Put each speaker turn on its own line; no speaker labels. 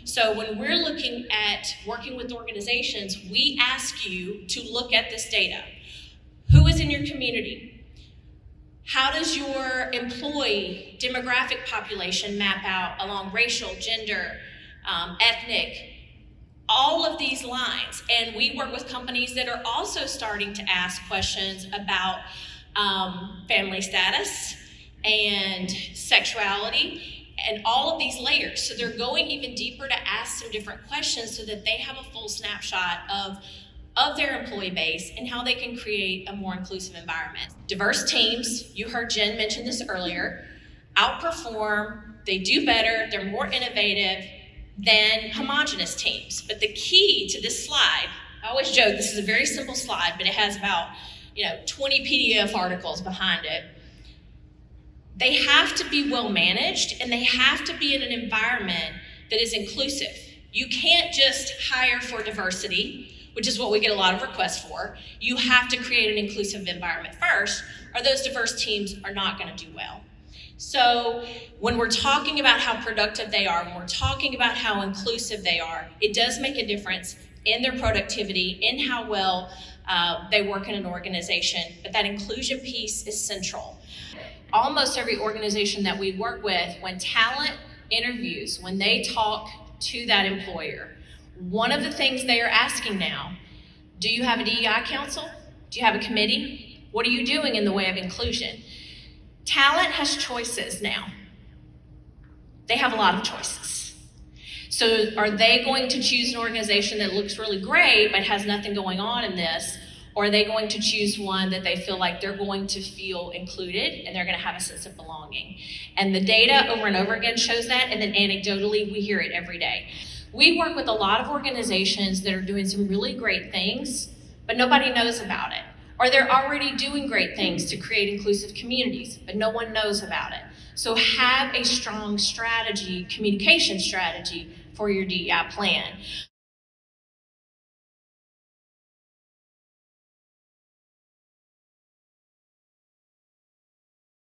So when we're looking at working with organizations, we ask you to look at this data. Who is in your community? How does your employee demographic population map out along racial, gender, ethnic, all of these lines? And we work with companies that are also starting to ask questions about family status and sexuality and all of these layers. So they're going even deeper to ask some different questions so that they have a full snapshot of their employee base and how they can create a more inclusive environment. Diverse teams, you heard Jen mention this earlier, outperform, they do better, they're more innovative than homogenous teams. But the key to this slide, I always joke this is a very simple slide, but it has about 20 PDF articles behind it. They have to be well managed and they have to be in an environment that is inclusive. You can't just hire for diversity, which is what we get a lot of requests for. You have to create an inclusive environment first, or those diverse teams are not going to do well. So when we're talking about how productive they are, when we're talking about how inclusive they are, it does make a difference in their productivity, in how well they work in an organization, but that inclusion piece is central. Almost every organization that we work with, when talent interviews, when they talk to that employer, one of the things they are asking now, do you have a DEI council? Do you have a committee? What are you doing in the way of inclusion? Talent has choices now. They have a lot of choices. So are they going to choose an organization that looks really great but has nothing going on in this? Or are they going to choose one that they feel like they're going to feel included and they're going to have a sense of belonging? And the data over and over again shows that, and then anecdotally, we hear it every day. We work with a lot of organizations that are doing some really great things, but nobody knows about it. Or they're already doing great things to create inclusive communities, but no one knows about it. So have a strong strategy, communication strategy for your DEI plan.